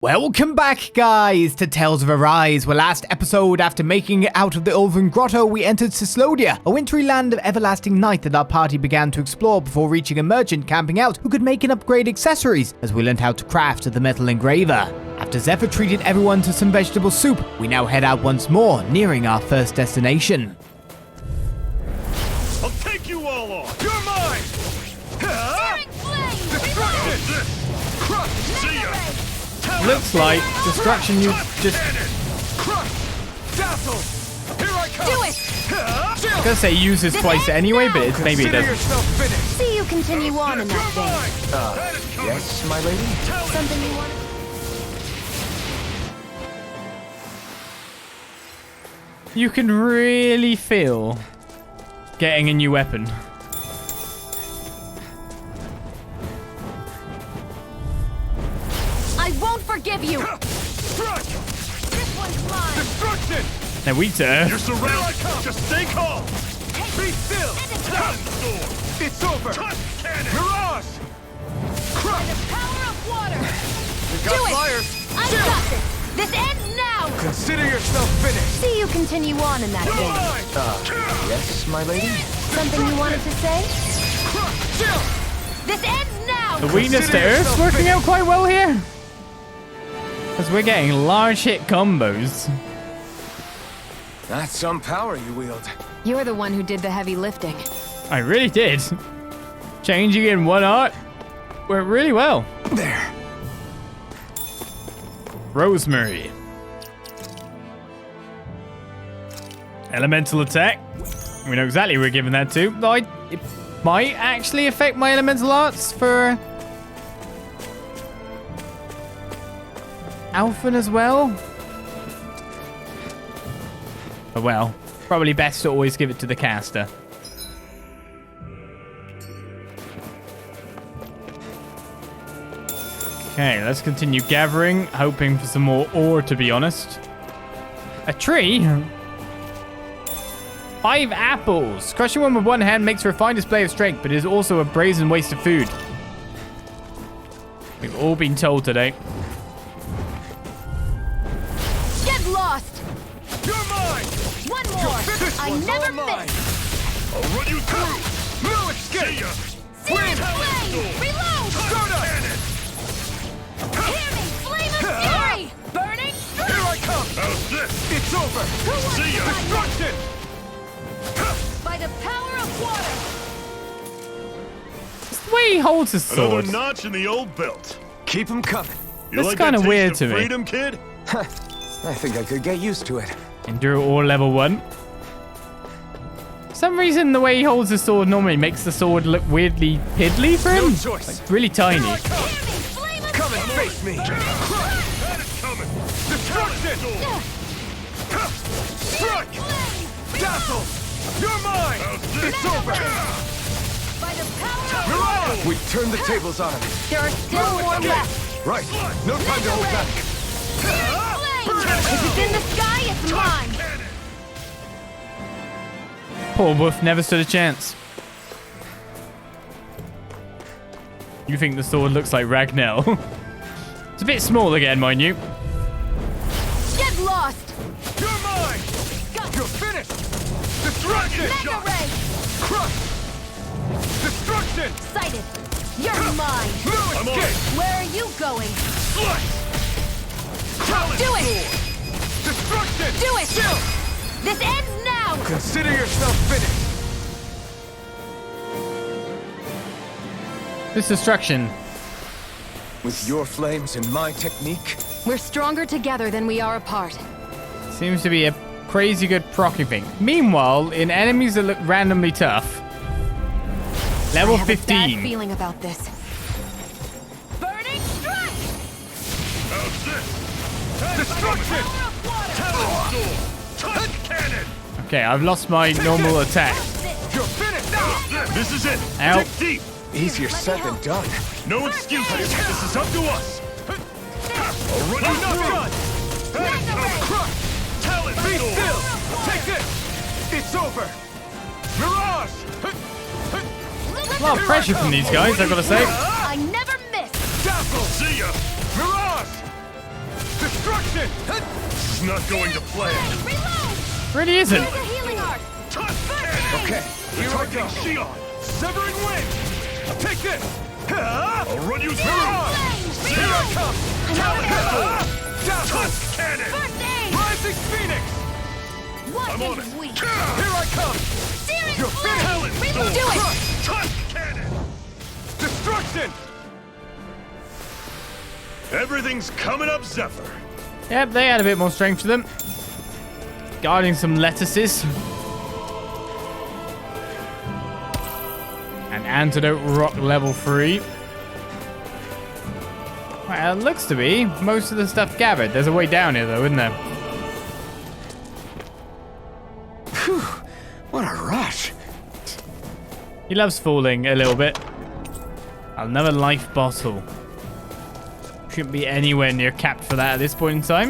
Welcome back, guys, to Tales of Arise, where last episode, after making it out of the Elven Grotto, we entered Cislodian, a wintry land of everlasting night that our party began to explore before reaching a merchant camping out who could make and upgrade accessories, as we learned how to craft the metal engraver. After Zephyr treated everyone to some vegetable soup, we now head out once more, nearing our first destination. I'll take you all on! You're mine! Destruction! Crush! See ya! Looks like destruction you just... Crush! Dazzle! Here I come! Do it! I was gonna say use this twice anyway, but maybe it doesn't. See you continue on in that vein. Yes, my lady? Something you want? You can really feel getting a new weapon. I won't forgive you! Strike! This one's mine! Destruction! Now we turn. You're surrounded! Just stay calm! Be still! Talon Storm! It's over! Touch cannon! Mirage! By the power of water! We've Do got it! flyers! I've got this! This ends now! Consider yourself finished! See you continue on in that You're vein. mine! Yes, my lady? Something you wanted to say? Chill! This ends now! The weakness to Earth's working out quite well here. Because we're getting large hit combos. That's some power you wield. You're the one who did the heavy lifting. I really did. Changing in one art went really well. There. Rosemary. Elemental attack. We know exactly who we're giving that to. Though it might actually affect my elemental arts for Alphen as well. Oh well, probably best to always give it to the caster. Okay, let's continue gathering, hoping for some more ore, to be honest. A tree? 5 apples. Crushing one with one hand makes for a fine display of strength, but is also a brazen waste of food. We've all been told today. Get lost! You're mine! One more! I never miss! I'll run you through! No escape! Searing flame! Reload! Soda! Hear me! Flame of fury! Burning strike! Here I come! How's this? It's over! Who wants See ya! to fight Destruction! By the power of water! It's the way he holds his sword. Another notch in the old belt. Keep them coming. You That's like kinda that taste weird of to me. freedom, kid? I think I could get used to it. Endure ore level 1. For some reason, the way he holds his sword normally makes the sword look weirdly piddly for him. No choice. Like, really tiny. Hear me! Flame of Come and face me. That is coming! Destruction! Strike! Dazzle! You're mine! It's over! By the power of Mirage! We turned the tables on him. There are still more left! Right. No time to hold back. Flame! If it's in the sky, it's mine! Poor Wolf never stood a chance. You think the sword looks like Ragnell? It's a bit small again, mind you. Get lost! You're mine! You're finished! Destruction! Mega ray! Crush! Destruction! Sighted! You're mine! No escape! Where are you going? Slice! Do it! Destruction! Do it! This ends now! Consider yourself finished. This destruction. With your flames and my technique. We're stronger together than we are apart. Seems to be a crazy good proccing thing. Meanwhile, in enemies that look randomly tough. Level I have a bad 15. feeling about this. Burning strike! How's this? Destruction! Talon Storm! Touch cannon! Okay, I've lost my normal attack. You're finished! This is it! Ow. Dig deep! Easier said than done. No excuses! This is up to us! I'll run you through! Crush! Talon Storm! Be still! Take this! It's over! Mirage! A lot of pressure from these guys, I've got to say. I never miss! Dazzle! See ya! Mirage! Destruction! This is not going to plan. Reload! Really isn't. Here's your healing art. Okay, here I go. Shion! Severing wind! Take this! I'll run you through! Flames! Here I come! Another Tusk cannon! First aid! Rising Phoenix! What I'm on is it! weak? Here I come! Searing Your flame! talent! Reload! Do it! Tusk cannon! Destruction! Everything's coming up, Zephyr! Yep, they had a bit more strength to them. Guarding some lettuces. An antidote rock level 3. Well, it looks to be most of the stuff gathered. There's a way down here though, isn't there? Phew, what a rush. He loves falling a little bit. Another life bottle. Shouldn't be anywhere near capped for that at this point in time.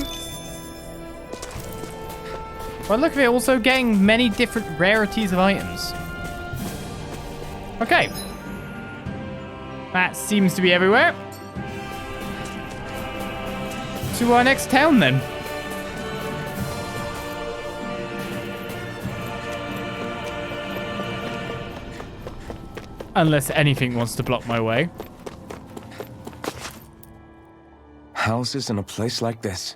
But look at it, also getting many different rarities of items. Okay. That seems to be everywhere. To our next town then. Unless anything wants to block my way. Houses in a place like this.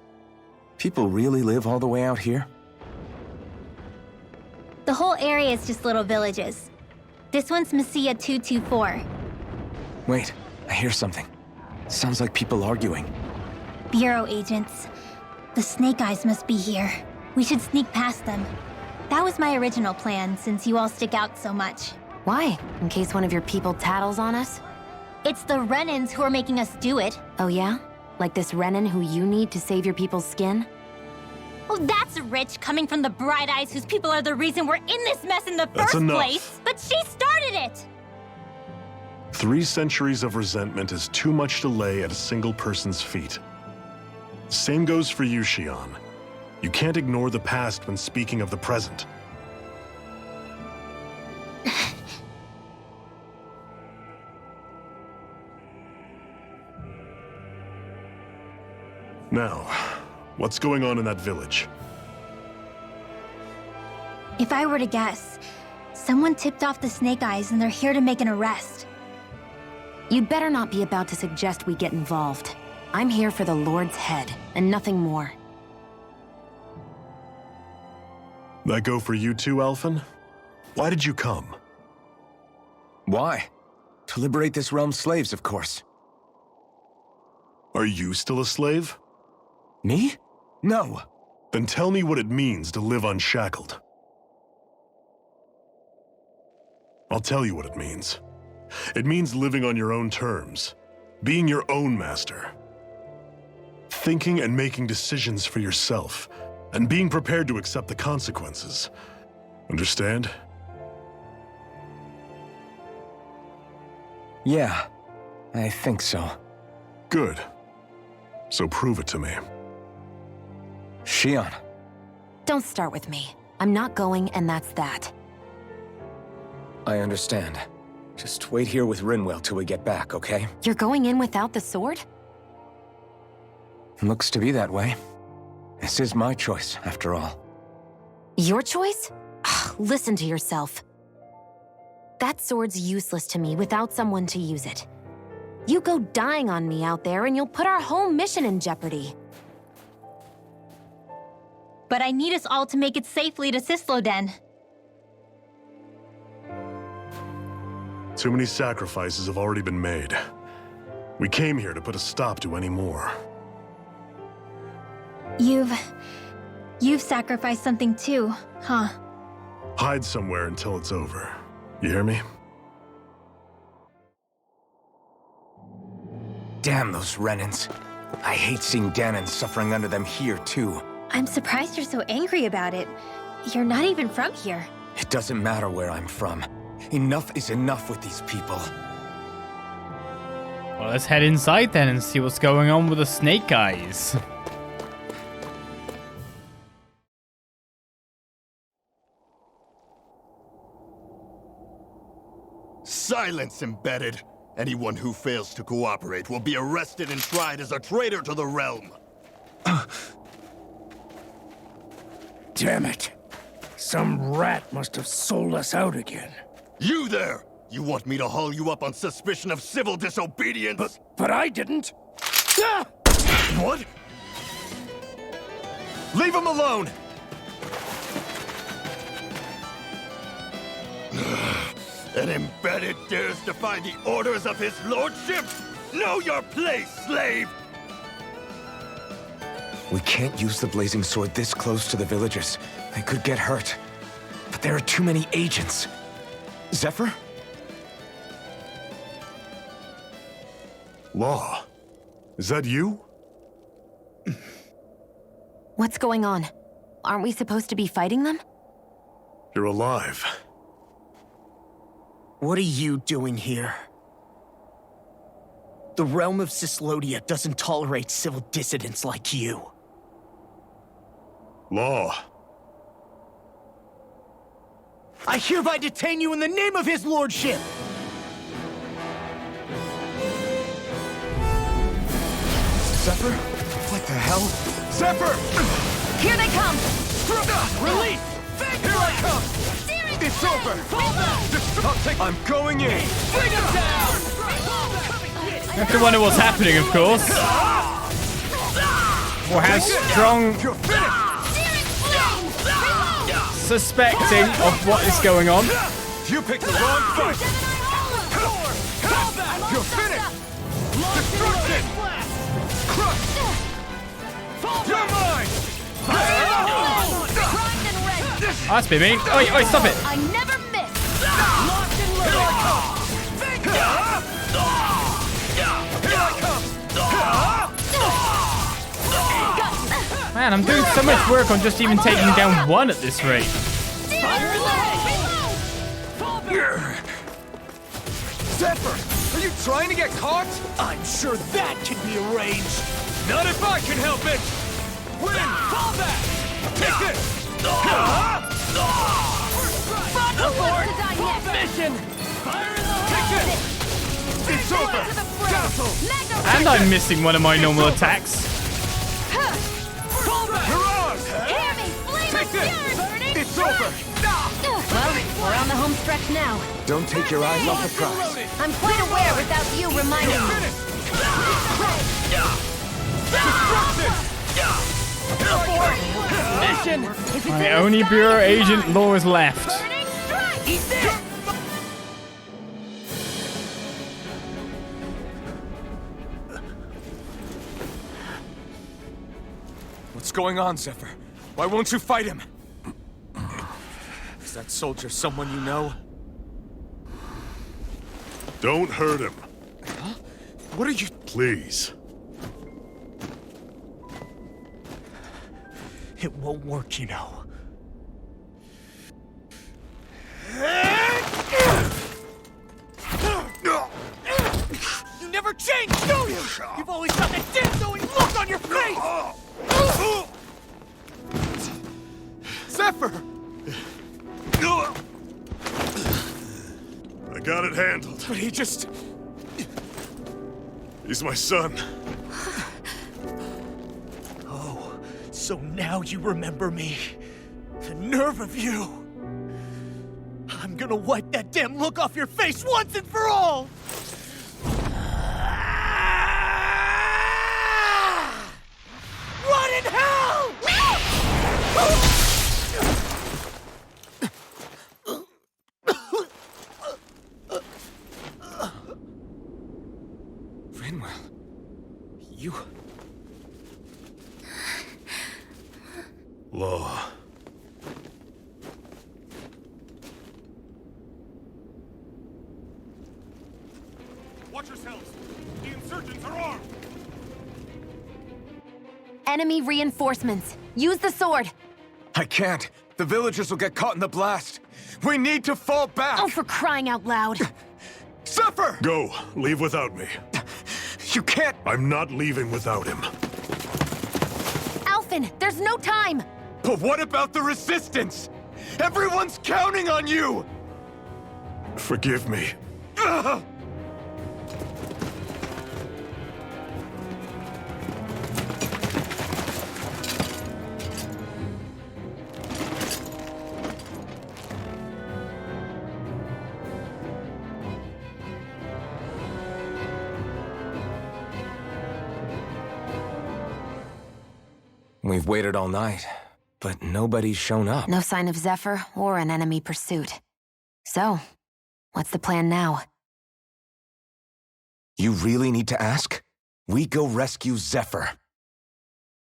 People really live all the way out here? The whole area is just little villages. This one's Messia 224. Wait, I hear something. Sounds like people arguing. Bureau agents. The Snake Eyes must be here. We should sneak past them. That was my original plan, since you all stick out so much. Why? In case one of your people tattles on us? It's the Renans who are making us do it. Oh yeah? Like this Renan who you need to save your people's skin? Oh, that's rich, coming from the Bright Eyes whose people are the reason we're in this mess in the That's first enough. place. But she started it! 3 centuries of resentment is too much to lay at a single person's feet. Same goes for you, Shion. You can't ignore the past when speaking of the present. Now, what's going on in that village? If I were to guess, someone tipped off the Snake Eyes and they're here to make an arrest. You'd better not be about to suggest we get involved. I'm here for the Lord's head, and nothing more. That go for you too, Alphen? Why did you come? Why? To liberate this realm's slaves, of course. Are you still a slave? Me? No. Then tell me what it means to live unshackled. I'll tell you what it means. It means living on your own terms, being your own master. Thinking and making decisions for yourself, and being prepared to accept the consequences. Understand? Yeah, I think so. Good. So prove it to me. Shion. Don't start with me. I'm not going, and that's that. I understand. Just wait here with Rinwell till we get back, okay? You're going in without the sword? Looks to be that way. This is my choice, after all. Your choice? Listen to yourself. That sword's useless to me without someone to use it. You go dying on me out there and you'll put our whole mission in jeopardy. But I need us all to make it safely to Cislodian. Too many sacrifices have already been made. We came here to put a stop to any more. You've sacrificed something too, huh? Hide somewhere until it's over. You hear me? Damn those Renans. I hate seeing Dahna suffering under them here, too. I'm surprised you're so angry about it. You're not even from here. It doesn't matter where I'm from. Enough is enough with these people. Well, let's head inside then and see what's going on with the Snake Eyes. Silence, embedded! Anyone who fails to cooperate will be arrested and tried as a traitor to the realm. Damn it. Some rat must have sold us out again. You there! You want me to haul you up on suspicion of civil disobedience? But I didn't. Ah! What? Leave him alone! An embedded dares defy the orders of his lordship? Know your place, slave! We can't use the blazing sword this close to the villagers. They could get hurt. But there are too many agents. Zephyr? Law. Is that you? What's going on? Aren't we supposed to be fighting them? You're alive. What are you doing here? The realm of Cislodia doesn't tolerate civil dissidents like you. Law. I hereby detain you in the name of his lordship! Zephyr? What the hell? Zephyr! Here they come! Release! Here I come! It's over! I'm going in! You have to wonder what's happening, of course. Or how strong suspecting of what is going on. You picked the wrong fight! You're finished! Destruction! Crush! You're mine! Oh, that's been mean. Oi, stop it. I never miss! Locked and loaded! Here I come! Man, I'm doing so much work on just even taking down one at this rate. Zephyr! Are you trying to get caught? I'm sure that can be arranged! Not if I can help it! Win! Fall back! Take this! Mission! Take this! It's over! Cancel! And I'm missing one of my normal attacks. Mirage! Hear me! Flame Take of this! fury burning! It's over! Well, we're on the home stretch now. Don't take your eyes off the prize. I'm quite aware without you reminding me. Destruction! Mission! My only Bureau agent Law is left. Burning strike! Eat this! What's going on, Zephyr? Why won't you fight him? Is that soldier someone you know? Don't hurt him. Huh? What are you... Please. It won't work, you know. You never change, do you? You've always got that damn-knowing look on your face! Zephyr! I got it handled. But he just... He's my son. Oh, so now you remember me. The nerve of you. I'm gonna wipe that damn look off your face once and for all! Run in hell! Rinwell, you... Law. Watch yourselves. The insurgents are armed. Enemy reinforcements. Use the sword. I can't. The villagers will get caught in the blast. We need to fall back. Oh, for crying out loud. Zephyr! Go. Leave without me. You can't. I'm not leaving without him. Alphen, there's no time. But what about the resistance? Everyone's counting on you! Forgive me. Ugh! We've waited all night, but nobody's shown up. No sign of Zephyr or an enemy pursuit. So, what's the plan now? You really need to ask? We go rescue Zephyr.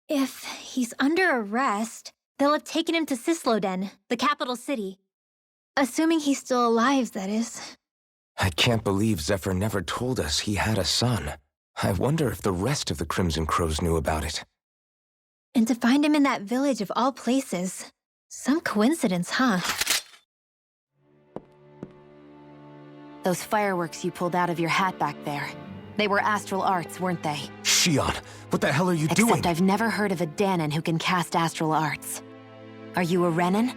If he's under arrest, they'll have taken him to Cislodian, the capital city. Assuming he's still alive, that is. I can't believe Zephyr never told us he had a son. I wonder if the rest of the Crimson Crows knew about it. And to find him in that village of all places. Some coincidence, huh? Those fireworks you pulled out of your hat back there. They were astral arts, weren't they? Shion, what the hell are you doing? Except I've never heard of a Dahnan who can cast astral arts. Are you a Renan?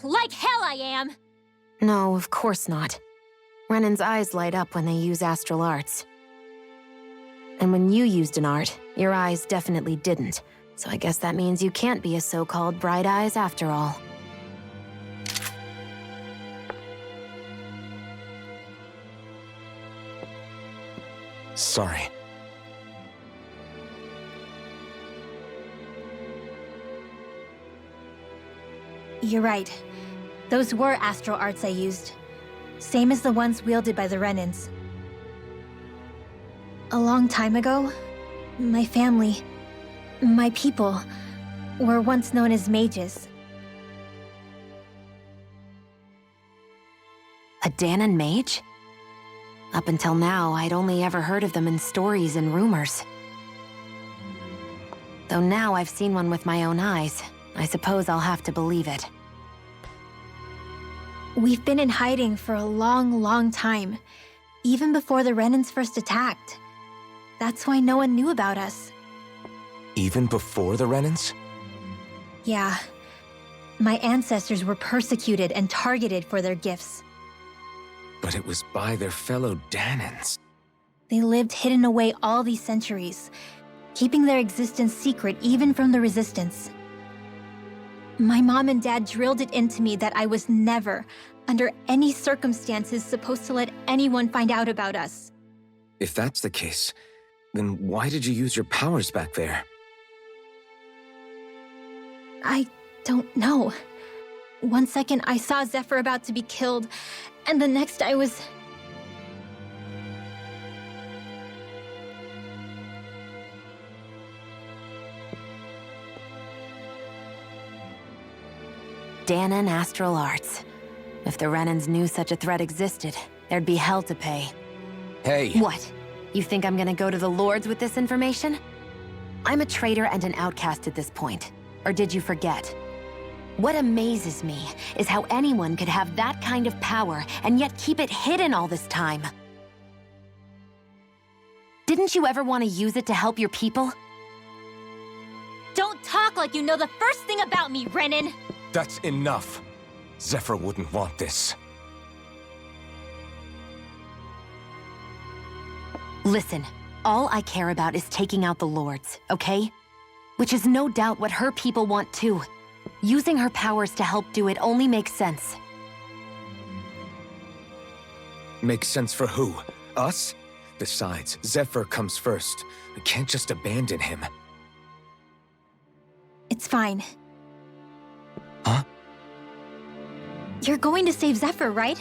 Like hell I am! No, of course not. Renan's eyes light up when they use astral arts. And when you used an art, your eyes definitely didn't. So I guess that means you can't be a so-called bright eyes after all. Sorry. You're right. Those were astral arts I used. Same as the ones wielded by the Renans. A long time ago, my family, my people, were once known as mages. A Dahnan mage? Up until now, I'd only ever heard of them in stories and rumors. Though now I've seen one with my own eyes, I suppose I'll have to believe it. We've been in hiding for a long, long time, even before the Renans first attacked. That's why no one knew about us. Even before the Renans? Yeah. My ancestors were persecuted and targeted for their gifts. But it was by their fellow Dahnans. They lived hidden away all these centuries, keeping their existence secret even from the Resistance. My mom and dad drilled it into me that I was never, under any circumstances, supposed to let anyone find out about us. If that's the case, then why did you use your powers back there? I don't know. One second I saw Zephyr about to be killed, and the next I was... Dahnan astral arts. If the Renans knew such a threat existed, there'd be hell to pay. Hey! What? You think I'm gonna go to the Lords with this information? I'm a traitor and an outcast at this point. Or did you forget? What amazes me is how anyone could have that kind of power and yet keep it hidden all this time. Didn't you ever want to use it to help your people? Don't talk like you know the first thing about me, Renan! That's enough. Zephyr wouldn't want this. Listen, all I care about is taking out the Lords, okay? Which is no doubt what her people want too. Using her powers to help do it only makes sense. Makes sense for who? Us? Besides, Zephyr comes first. We can't just abandon him. It's fine. Huh? You're going to save Zephyr, right?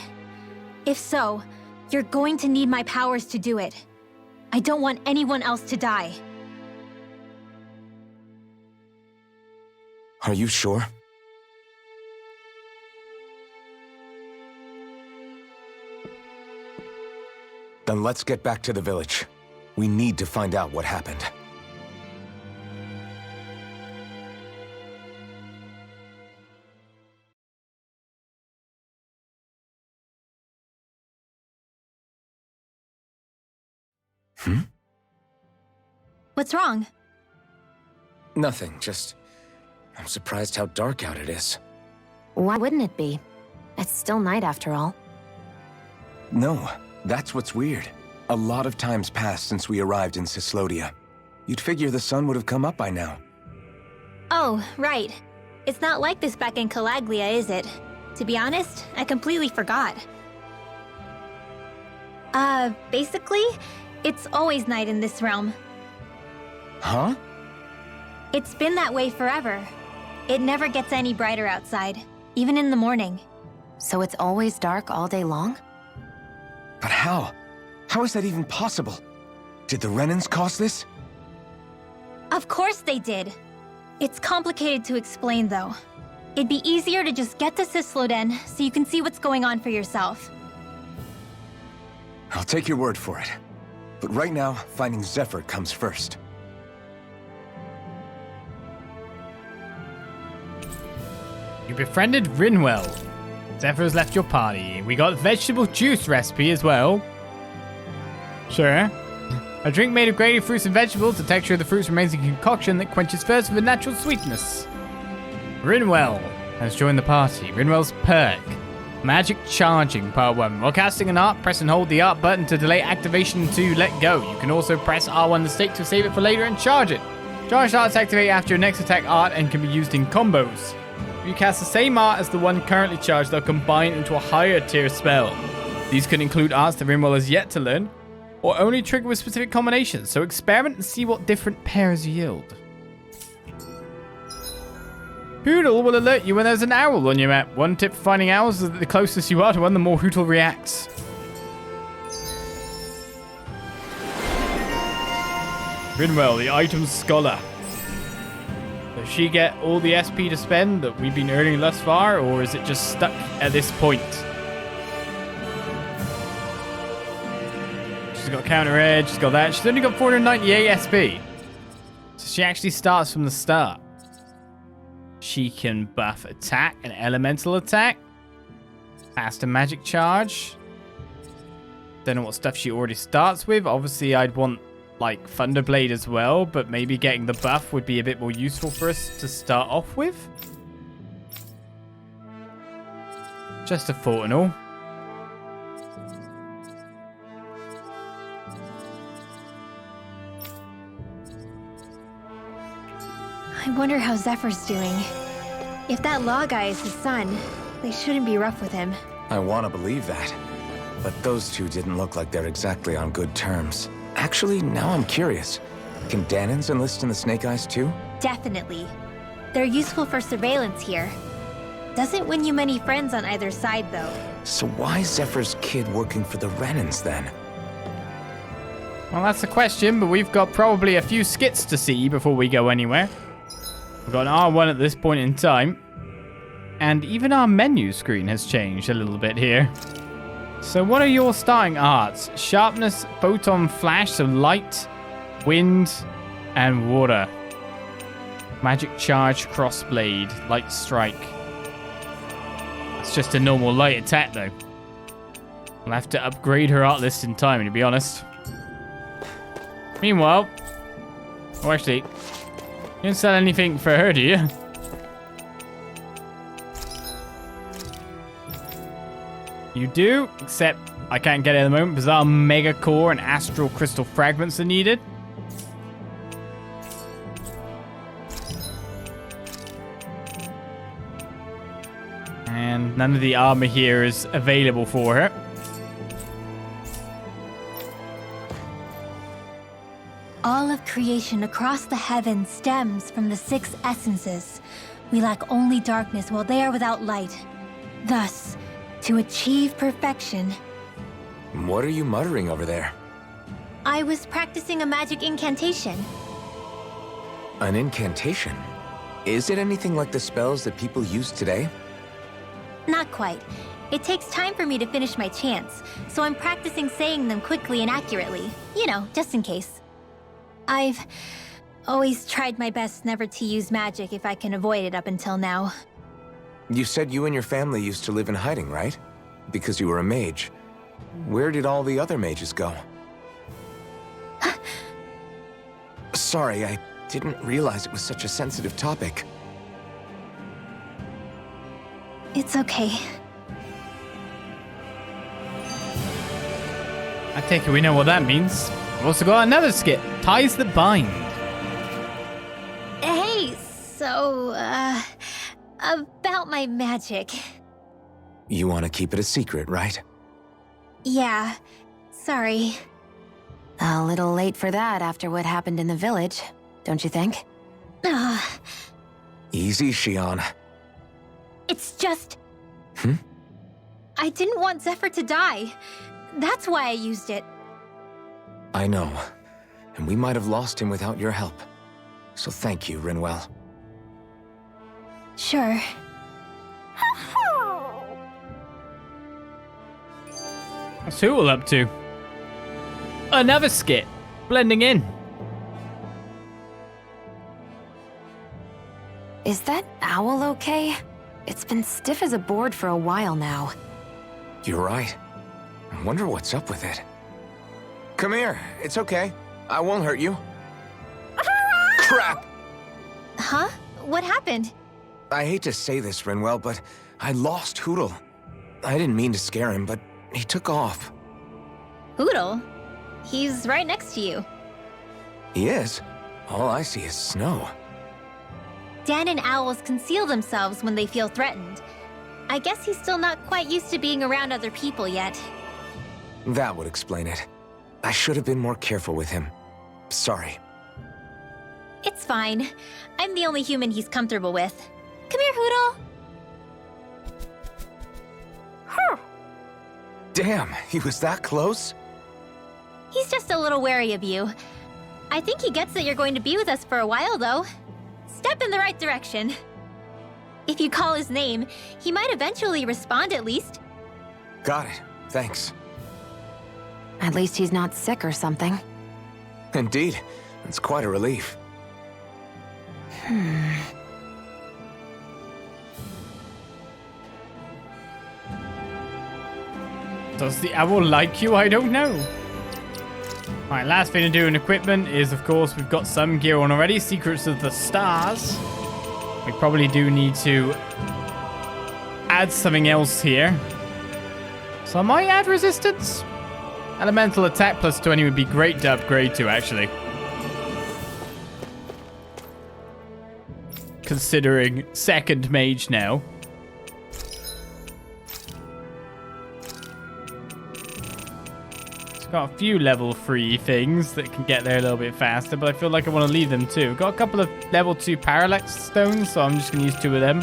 If so, you're going to need my powers to do it. I don't want anyone else to die. Are you sure? Then let's get back to the village. We need to find out what happened. What's wrong? Nothing, just... I'm surprised how dark out it is. Why wouldn't it be? It's still night after all. No, that's what's weird. A lot of time's passed since we arrived in Cislodian. You'd figure the sun would have come up by now. Oh, right. It's not like this back in Calaglia, is it? To be honest, I completely forgot. Basically, it's always night in this realm. Huh? It's been that way forever. It never gets any brighter outside, even in the morning. So it's always dark all day long? But how? How is that even possible? Did the Renans cause this? Of course they did. It's complicated to explain, though. It'd be easier to just get to Cislodian so you can see what's going on for yourself. I'll take your word for it. But right now, finding Zephyr comes first. You befriended Rinwell. Zephyr has left your party. We got vegetable juice recipe as well. Sure. A drink made of grated fruits and vegetables. The texture of the fruits remains a concoction that quenches thirst with a natural sweetness. Rinwell has joined the party. Rinwell's perk. Magic charging, part 1. While casting an art, press and hold the art button to delay activation to let go. You can also press R1 the stick to save it for later and charge it. Charged arts activate after your next attack art and can be used in combos. If you cast the same art as the one currently charged, they'll combine into a higher tier spell. These could include arts that Rinwell has yet to learn, or only trigger with specific combinations, so experiment and see what different pairs yield. Hootle will alert you when there's an owl on your map. One tip for finding owls is that the closest you are to one, the more Hootle reacts. Rinwell, the item scholar. Does she get all the SP to spend that we've been earning thus far, or is it just stuck at this point? She's got counter edge, she's got that. She's only got 498 SP. So she actually starts from the start. She can buff attack and elemental attack. Cast a magic charge. Don't know what stuff she already starts with. Obviously, I'd want like Thunderblade as well, but maybe getting the buff would be a bit more useful for us to start off with. Just a thought and all. I wonder how Zephyr's doing. If that law guy is his son, they shouldn't be rough with him. I want to believe that. But those two didn't look like they're exactly on good terms. Actually, now I'm curious. Can Dahnans enlist in the Snake Eyes too? Definitely. They're useful for surveillance here. Doesn't win you many friends on either side, though. So why is Zephyr's kid working for the Renans then? Well, that's the question, but we've got probably a few skits to see before we go anywhere. We've got an R1 at this point in time. And even our menu screen has changed a little bit here. So what are your starting arts? Sharpness, photon flash, so light, wind, and water. Magic charge, crossblade, light strike. It's just a normal light attack though. I'll have to upgrade her art list in time, to be honest. Meanwhile, oh actually, you don't sell anything for her, do you? You do, except I can't get it at the moment because our Mega Core and Astral Crystal Fragments are needed. And none of the armor here is available for her. All of creation across the heavens stems from the 6 essences. We lack only darkness while they are without light. Thus, to achieve perfection. What are you muttering over there? I was practicing a magic incantation. An incantation? Is it anything like the spells that people use today? Not quite. It takes time for me to finish my chants, so I'm practicing saying them quickly and accurately. You know, just in case. I've always tried my best never to use magic if I can avoid it up until now. You said you and your family used to live in hiding, right? Because you were a mage. Where did all the other mages go? Sorry, I didn't realize it was such a sensitive topic. It's okay. I take it we know what that means. We've also got another skit, Ties That Bind. Hey, so, about my magic. You want to keep it a secret, right? Yeah, sorry. A little late for that after what happened in the village, don't you think? Easy, Shion. It's just... I didn't want Zephyr to die. That's why I used it. I know. And we might have lost him without your help. So thank you, Rinwell. Sure. What's Hootle up to? Another skit. Blending in. Is that owl okay? It's been stiff as a board for a while now. You're right. I wonder what's up with it. Come here. It's okay. I won't hurt you. Crap! Huh? What happened? I hate to say this, Rinwell, but I lost Hootle. I didn't mean to scare him, but he took off. Hootle? He's right next to you. He is? All I see is snow. Dan and owls conceal themselves when they feel threatened. I guess he's still not quite used to being around other people yet. That would explain it. I should have been more careful with him. Sorry. It's fine. I'm the only human he's comfortable with. Come here, Hootle. Damn, he was that close? He's just a little wary of you. I think he gets that you're going to be with us for a while, though. Step in the right direction. If you call his name, he might eventually respond at least. Got it. Thanks. At least he's not sick or something. Indeed. It's quite a relief. Does the owl like you? I don't know. Alright, last thing to do in equipment is, of course, we've got some gear on already. Secrets of the Stars. We probably do need to add something else here. So I might add resistance. Elemental attack plus 20 would be great to upgrade to, actually. Considering second mage now. Got a few level 3 things that can get there a little bit faster, but I feel like I want to leave them too. Got a couple of level 2 parallax stones, so I'm just going to use 2 of them.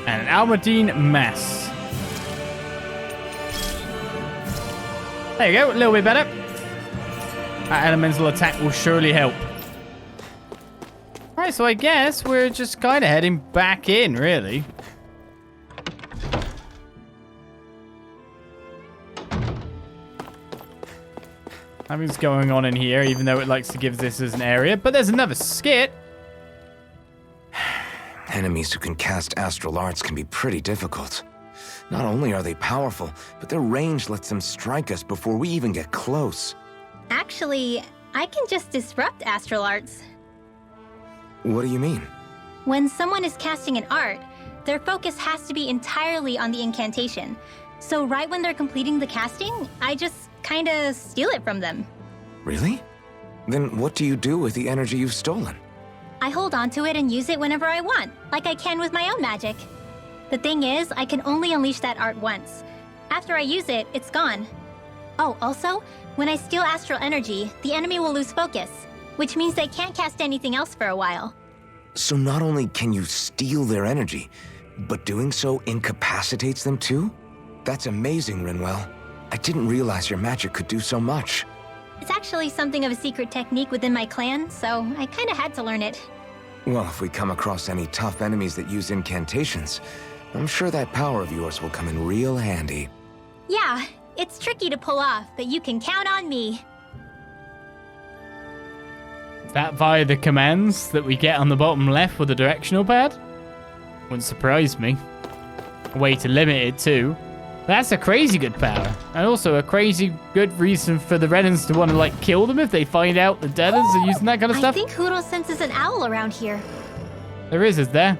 And an Almadine Mass. There you go, a little bit better. That elemental attack will surely help. Alright, so I guess we're just kind of heading back in, really. Nothing's going on in here, even though it likes to give this as an area. But there's another skit. Enemies who can cast astral arts can be pretty difficult. Not only are they powerful, but their range lets them strike us before we even get close. Actually, I can just disrupt astral arts. What do you mean? When someone is casting an art, their focus has to be entirely on the incantation. So right when they're completing the casting, I just kinda steal it from them. Really? Then what do you do with the energy you've stolen? I hold on to it and use it whenever I want, like I can with my own magic. The thing is, I can only unleash that art once. After I use it, it's gone. Oh, also, when I steal astral energy, the enemy will lose focus, which means they can't cast anything else for a while. So not only can you steal their energy, but doing so incapacitates them too? That's amazing, Rinwell. I didn't realize your magic could do so much. It's actually something of a secret technique within my clan, so I kinda had to learn it. Well, if we come across any tough enemies that use incantations, I'm sure that power of yours will come in real handy. Yeah, it's tricky to pull off, but you can count on me. Is that via the commands that we get on the bottom left with the directional pad? Wouldn't surprise me. A way to limit it too. That's a crazy good power. And also a crazy good reason for the Renans to want to, like, kill them if they find out the denizens are using that kind of stuff. I think Hootle senses an owl around here. There is there?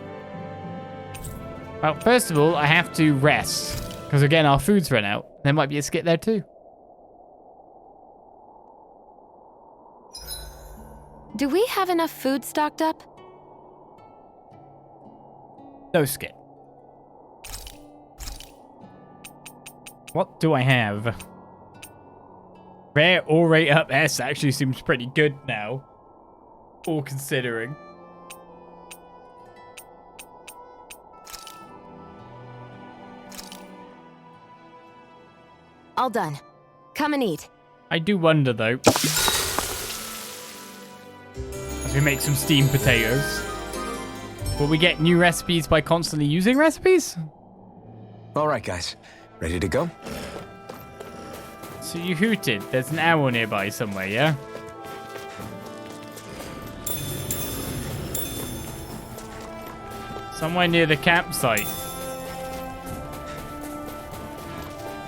Well, first of all, I have to rest. Because again, our food's run out. There might be a skit there too. Do we have enough food stocked up? No skit. What do I have? Rare or rate up S actually seems pretty good now. All considering. All done. Come and eat. I do wonder though. As we make some steamed potatoes. Will we get new recipes by constantly using recipes? All right, guys. Ready to go? So you hooted. There's an owl nearby somewhere, yeah? Somewhere near the campsite.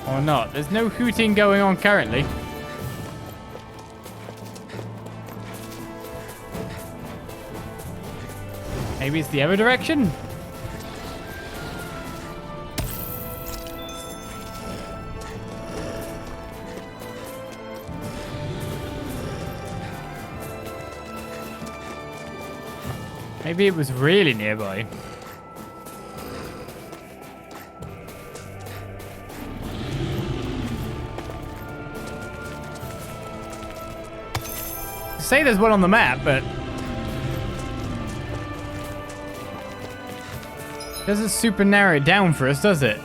Or not. There's no hooting going on currently. Maybe it's the other direction? Maybe it was really nearby. Say there's one on the map, but doesn't super narrow it down for us, does it?